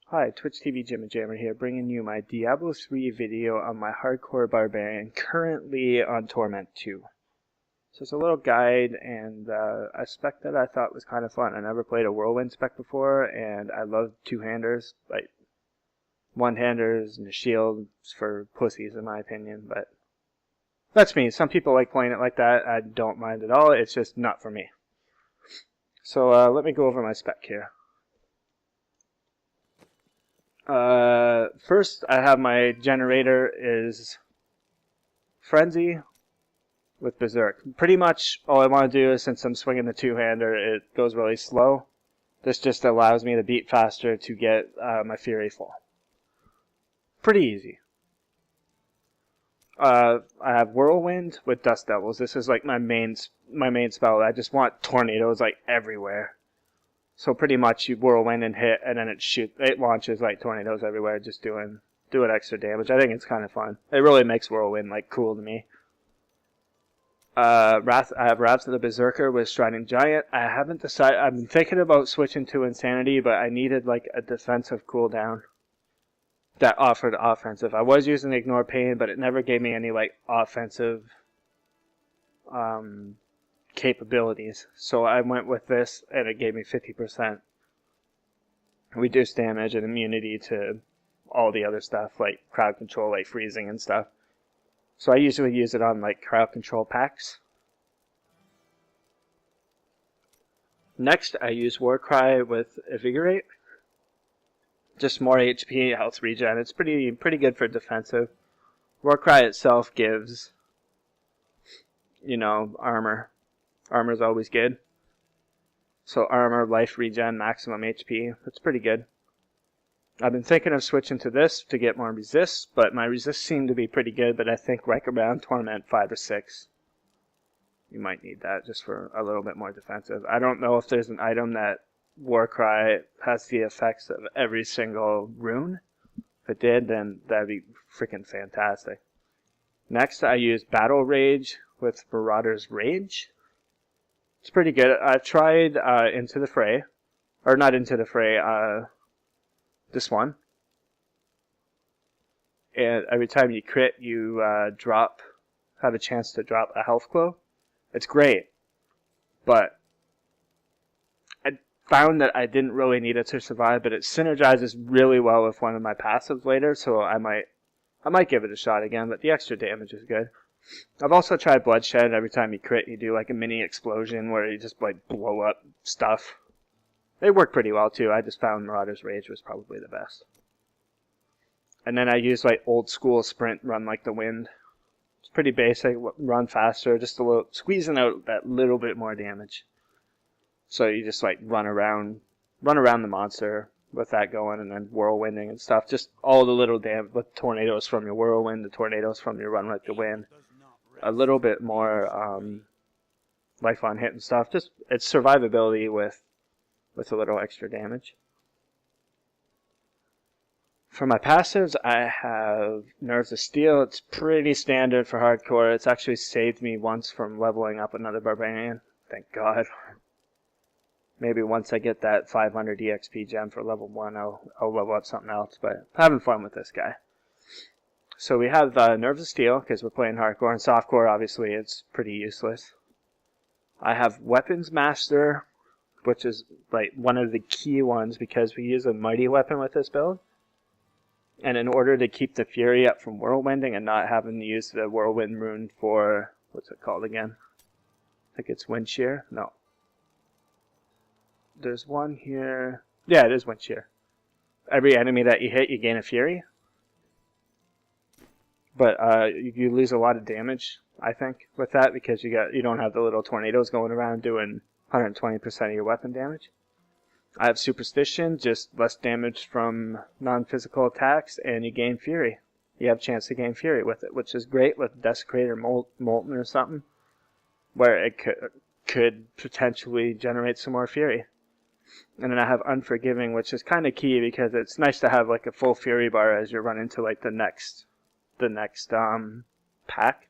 Hi, Twitch TV Jimmy Jammer here, bringing you my Diablo 3 video on my hardcore barbarian, currently on Torment 2. So it's a little guide and a spec that I thought was kind of fun. I never played a whirlwind spec before, and I love two-handers, like one-handers and shields for pussies in my opinion, but that's me. Some people like playing it like that. I don't mind at all, it's just not for me. So let me go over my spec here. First I have my generator is Frenzy with Berserk. Pretty much all I want to do is, since I'm swinging the two-hander, it goes really slow. This just allows me to beat faster to get my Fury full. Pretty easy. I have Whirlwind with Dust Devils. This is like my main spell. I just want tornadoes like everywhere. So pretty much you whirlwind and hit, and then it launches like tornadoes everywhere, just doing extra damage. I think it's kind of fun. It really makes whirlwind like cool to me. I have Wrath of the Berserker with Striding Giant. I haven't decided. I've been thinking about switching to Insanity, but I needed like a defensive cooldown that offered offensive. I was using Ignore Pain, but it never gave me any like offensive capabilities, so I went with this and it gave me 50% reduced damage and immunity to all the other stuff like crowd control, like freezing and stuff. So I usually use it on like crowd control packs. Next I use Warcry with Invigorate. Just more HP, health regen. It's pretty good for defensive. Warcry itself gives, you know, armor. Armor's always good. So armor, life regen, maximum HP. That's pretty good. I've been thinking of switching to this to get more resist, but my resist seem to be pretty good, but I think right around Torment 5 or 6. You might need that just for a little bit more defensive. I don't know if there's an item that Warcry has the effects of every single rune. If it did, then that'd be freaking fantastic. Next I use Battle Rage with Marauder's Rage. It's pretty good. I've tried Into the Fray, or not Into the Fray, this one. And every time you crit, you have a chance to drop a health glow. It's great, but I found that I didn't really need it to survive, but it synergizes really well with one of my passives later, so I might give it a shot again, but the extra damage is good. I've also tried Bloodshed. Every time you crit, you do like a mini explosion where you just like blow up stuff. They work pretty well too. I just found Marauder's Rage was probably the best. And then I use like old school sprint, run like the wind. It's pretty basic, run faster, just a little, squeezing out that little bit more damage. So you just like run around the monster with that going, and then whirlwinding and stuff. Just all the little damage, the tornadoes from your whirlwind, the tornadoes from your run like the wind. A little bit more life on hit and stuff. Just it's survivability with a little extra damage. For my passives, I have Nerves of Steel. It's pretty standard for hardcore. It's actually saved me once from leveling up another barbarian. Thank God. Maybe once I get that 500 EXP gem for level 1, I'll level up something else. But I'm having fun with this guy. So we have Nerves of Steel, because we're playing hardcore, and softcore, obviously, it's pretty useless. I have Weapons Master, which is like one of the key ones, because we use a mighty weapon with this build. And in order to keep the Fury up from whirlwinding and not having to use the whirlwind rune for, what's it called again? I think it's Wind Shear? No. There's one here. Yeah, it is Wind Shear. Every enemy that you hit, you gain a Fury. But you lose a lot of damage, I think, with that, because you don't have the little tornadoes going around doing 120% of your weapon damage. I have Superstition, just less damage from non-physical attacks, and you gain Fury. You have a chance to gain Fury with it, which is great with Desecrate or Molten or something, where it could potentially generate some more Fury. And then I have Unforgiving, which is kind of key, because it's nice to have like a full Fury bar as you run into like the next pack,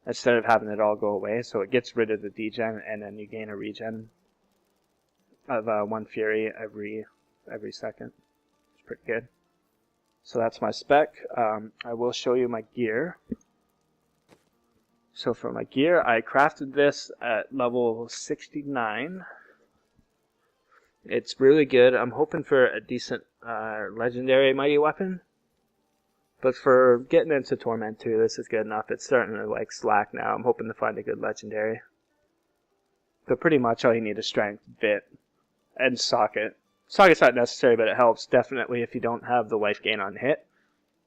instead of having it all go away. So it gets rid of the degen, and then you gain a regen of 1 Fury every second. It's pretty good. So that's my spec. I will show you my gear. So for my gear, I crafted this at level 69. It's really good. I'm hoping for a decent legendary mighty weapon. But for getting into Torment 2, this is good enough. It's starting to like slack now. I'm hoping to find a good legendary. But pretty much all you need is strength, bit, and socket. Socket's not necessary, but it helps. Definitely if you don't have the life gain on hit.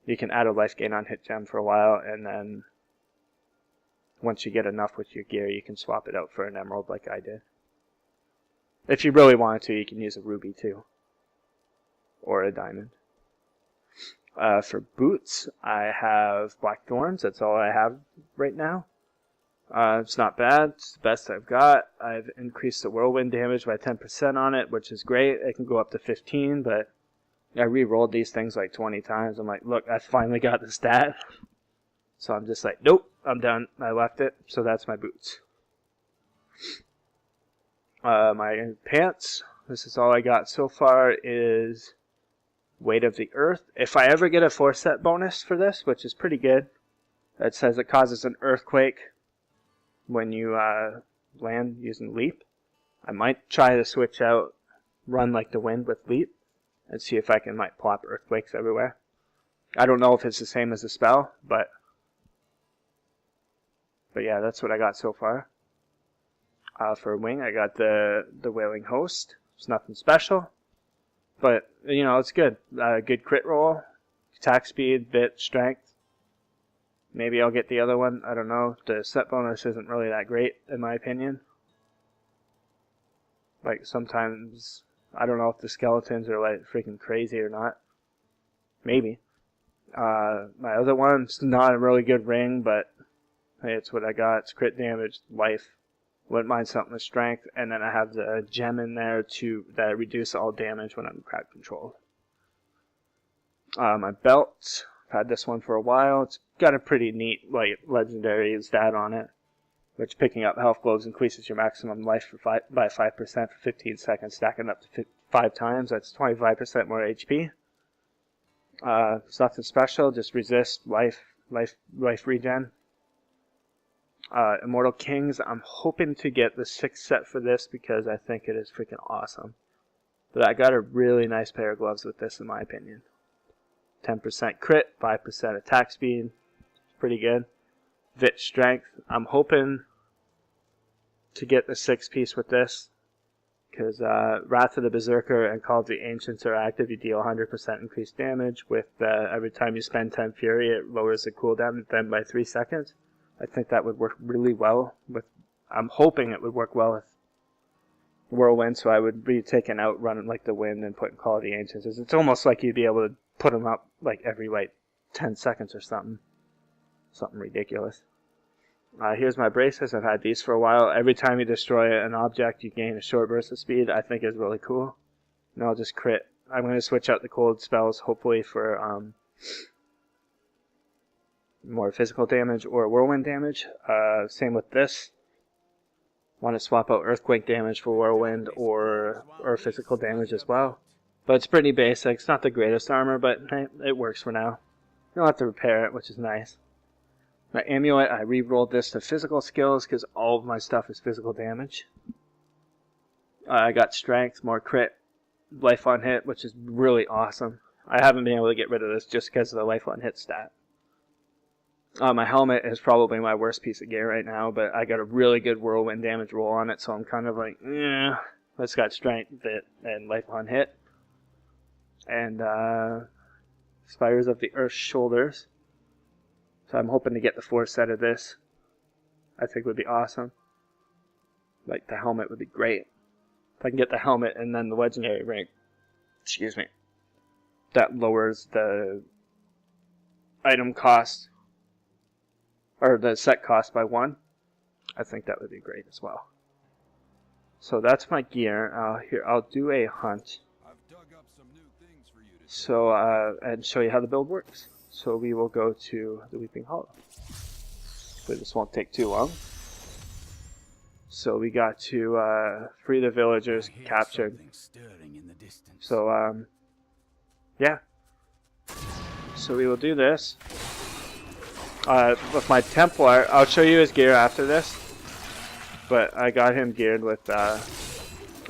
You can add a life gain on hit gem for a while, and then once you get enough with your gear, you can swap it out for an emerald like I did. If you really wanted to, you can use a ruby too. Or a diamond. For boots, I have black thorns. That's all I have right now. It's not bad. It's the best I've got. I've increased the whirlwind damage by 10% on it, which is great. It can go up to 15, but I re-rolled these things like 20 times. I'm like, look, I finally got the stat. So I'm just like, nope, I'm done. I left it. So that's my boots. My pants, this is all I got so far, is weight of the earth. If I ever get a 4-set bonus for this, which is pretty good, it says it causes an earthquake when you land using leap. I might try to switch out run like the wind with leap and see if I can might plop earthquakes everywhere. I don't know if it's the same as the spell, but yeah, that's what I got so far. For wing, I got the Wailing Host. It's nothing special, but you know, it's good. Good crit roll, attack speed, bit, strength. Maybe I'll get the other one. I don't know. The set bonus isn't really that great in my opinion. Like sometimes, I don't know if the skeletons are like freaking crazy or not. Maybe. My other one's not a really good ring, but hey, it's what I got. It's crit damage, life. Wouldn't mind something with strength, and then I have the gem in there that reduce all damage when I'm crowd controlled. My belt, I've had this one for a while. It's got a pretty neat like legendary stat on it, which picking up health globes increases your maximum life by 5% for 15 seconds, stacking up to 5 times. That's 25% more HP. It's nothing special, just resist, life regen. Immortal Kings, I'm hoping to get the 6th set for this because I think it is freaking awesome. But I got a really nice pair of gloves with this in my opinion. 10% crit, 5% attack speed, pretty good. Vit strength, I'm hoping to get the 6th piece with this because Wrath of the Berserker and Call of the Ancients are active. You deal 100% increased damage with every time you spend 10 Fury, it lowers the cooldown then by 3 seconds. I think that would work really well with, I'm hoping it would work well with Whirlwind, so I would be taking out running like the wind and putting Call of the Ancients. It's almost like you'd be able to put them up like every like 10 seconds or something. Something ridiculous. Here's my braces. I've had these for a while. Every time you destroy an object, you gain a short burst of speed. I think is really cool. And I'll just crit. I'm going to switch out the cold spells, hopefully for more physical damage or whirlwind damage. Same with this. Want to swap out earthquake damage for whirlwind or physical damage as well. But it's pretty basic. It's not the greatest armor, but hey, it works for now. You don't have to repair it, which is nice. My amulet, I re-rolled this to physical skills because all of my stuff is physical damage. I got strength, more crit, life on hit, which is really awesome. I haven't been able to get rid of this just because of the life on hit stat. My helmet is probably my worst piece of gear right now, but I got a really good whirlwind damage roll on it, so I'm kind of like, eh. It's got strength, bit, and life on hit. And Spires of the Earth's Shoulders. So I'm hoping to get the 4th set of this. I think would be awesome. Like the helmet would be great. If I can get the helmet and then the legendary ring, excuse me, that lowers the item cost or the set cost by 1. I think that would be great as well. So that's my gear. Here, I'll do a hunt. So and show you how the build works. So we will go to the Weeping Hollow. But this won't take too long. So we got to free the villagers captured. So Yeah. So we will do this. With my Templar, I'll show you his gear after this. But I got him geared with a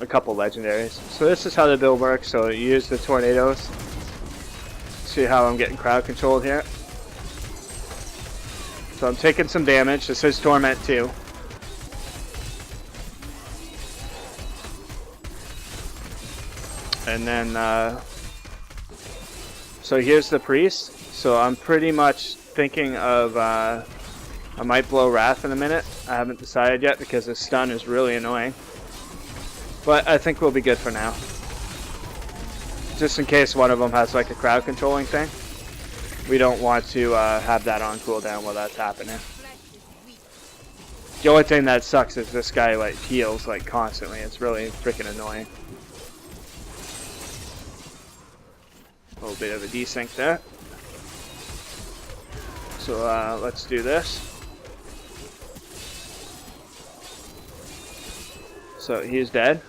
couple legendaries. So this is how the build works. So you use the tornadoes. See how I'm getting crowd controlled here. So I'm taking some damage. This is Torment too. And then, so here's the priest. So I'm pretty much thinking of, I might blow Wrath in a minute. I haven't decided yet because his stun is really annoying. But I think we'll be good for now. Just in case one of them has like a crowd controlling thing. We don't want to have that on cooldown while that's happening. The only thing that sucks is this guy like heals like constantly. It's really freaking annoying. A little bit of a desync there. So let's do this. So he's dead.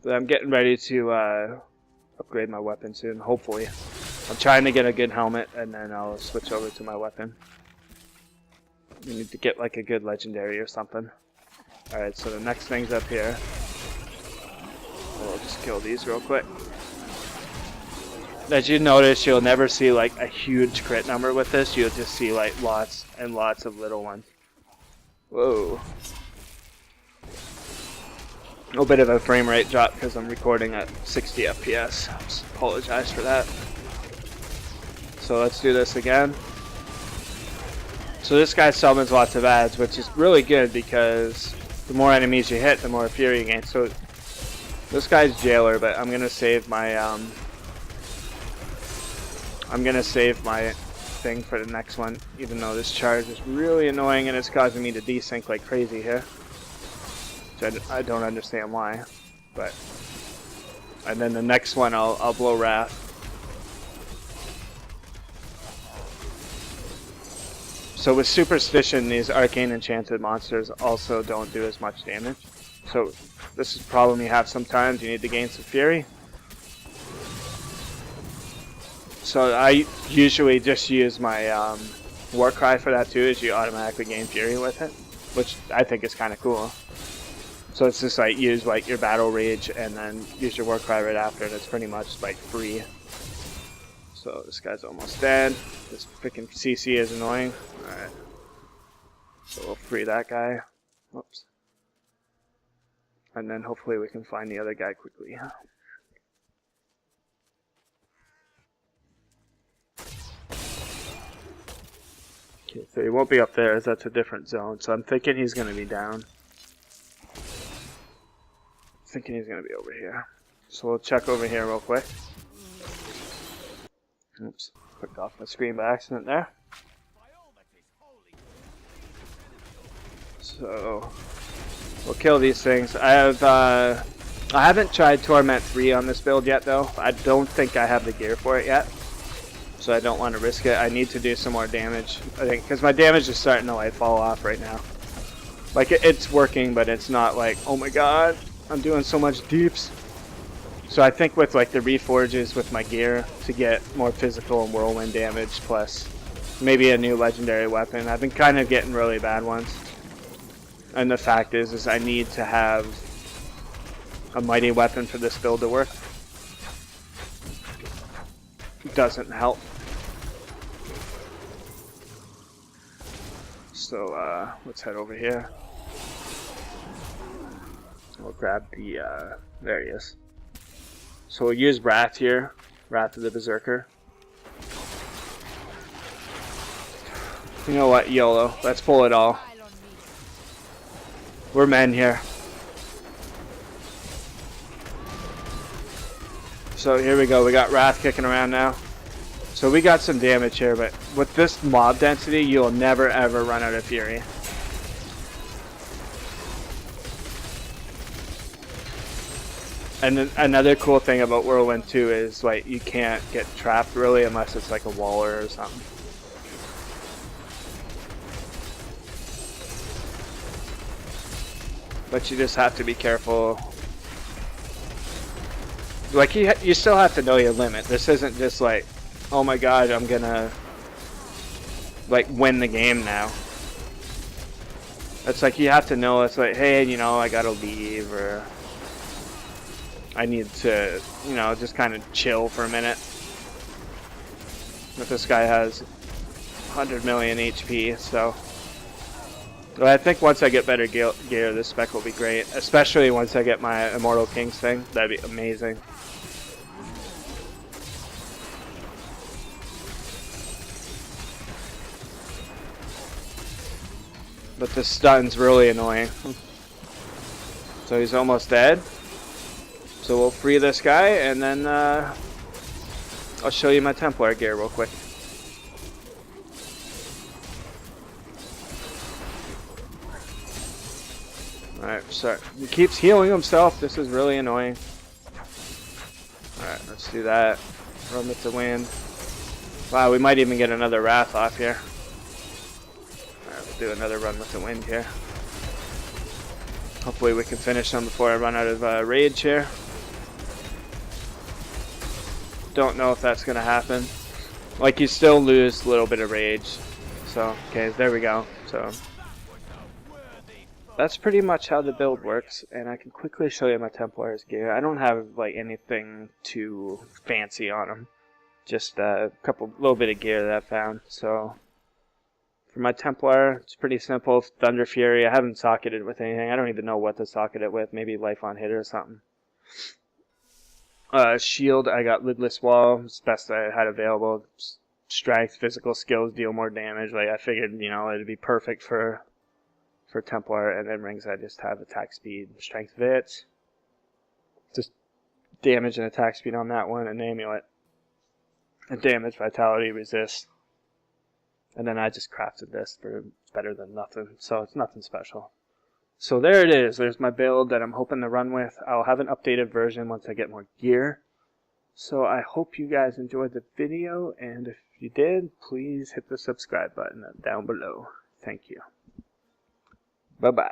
But I'm getting ready to upgrade my weapon soon, hopefully. I'm trying to get a good helmet and then I'll switch over to my weapon. We need to get like a good legendary or something. Alright, so the next thing's up here. We'll just kill these real quick. As you notice, you'll never see like a huge crit number with this. You'll just see like lots and lots of little ones. Whoa. A little bit of a frame rate drop because I'm recording at 60 FPS. Just apologize for that. So let's do this again. So this guy summons lots of ads, which is really good because the more enemies you hit, the more fury you gain. So this guy's jailer, but I'm gonna save my thing for the next one, even though this charge is really annoying and it's causing me to desync like crazy here. Which I don't understand why, but and then the next one I'll blow Wrath. So with Superstition, these arcane enchanted monsters also don't do as much damage. So this is a problem you have sometimes. You need to gain some fury. So I usually just use my war cry for that too, is you automatically gain fury with it, which I think is kind of cool. So it's just like use like your battle rage and then use your war cry right after, and it's pretty much like free. So this guy's almost dead. This freaking CC is annoying. Alright. So we'll free that guy. Whoops. And then hopefully we can find the other guy quickly. Okay, so he won't be up there as that's a different zone. So I'm thinking he's going to be down. Thinking he's going to be over here. So we'll check over here real quick. Oops, clicked off my screen by accident there. So we'll kill these things. I haven't tried Torment 3 on this build yet though. I don't think I have the gear for it yet. So I don't want to risk it. I need to do some more damage, I think, because my damage is starting to like fall off right now. Like it's working, but it's not like, oh my god, I'm doing so much deeps. So I think with like the reforges with my gear to get more physical and whirlwind damage, plus maybe a new legendary weapon. I've been kind of getting really bad ones. And the fact is I need to have a mighty weapon for this build to work. It doesn't help. So let's head over here. We'll grab the, there he is. So we'll use Wrath here, Wrath of the Berserker. You know what, YOLO, let's pull it all. We're men here. So here we go, we got Wrath kicking around now. So we got some damage here, but with this mob density, you'll never ever run out of fury. And then another cool thing about Whirlwind 2 is like you can't get trapped really unless it's like a waller or something. But you just have to be careful Like, you still have to know your limit. This isn't just like, oh my god, I'm gonna, like, win the game now. It's like, you have to know, it's like, hey, you know, I gotta leave, or I need to, you know, just kind of chill for a minute. But this guy has 100 million HP, so. But I think once I get better gear, this spec will be great. Especially once I get my Immortal Kings thing. That'd be amazing. But this stun's really annoying. So he's almost dead. So we'll free this guy, and then I'll show you my Templar gear real quick. Alright, sorry. He keeps healing himself. This is really annoying. Alright, let's do that. Run with the wind. Wow, we might even get another Wrath off here. Alright, we'll do another run with the wind here. Hopefully we can finish them before I run out of rage here. Don't know if that's going to happen. Like, you still lose a little bit of rage. So, okay, there we go. So, that's pretty much how the build works, and I can quickly show you my Templar's gear. I don't have like anything too fancy on them, just a little bit of gear that I found. So for my Templar, it's pretty simple. Thunder Fury. I haven't socketed with anything. I don't even know what to socket it with. Maybe Life on Hit or something. Shield. I got Lidless Wall. It's the best I had available. Strength, physical skills deal more damage. Like, I figured, you know, it'd be perfect for Templar. And then rings, I just have attack speed, strength vit, just damage and attack speed on that one, and amulet, and damage, vitality, resist. And then I just crafted this for better than nothing, so it's nothing special. So there it is. There's my build that I'm hoping to run with. I'll have an updated version once I get more gear. So I hope you guys enjoyed the video, and if you did, please hit the subscribe button down below. Thank you. Bye-bye.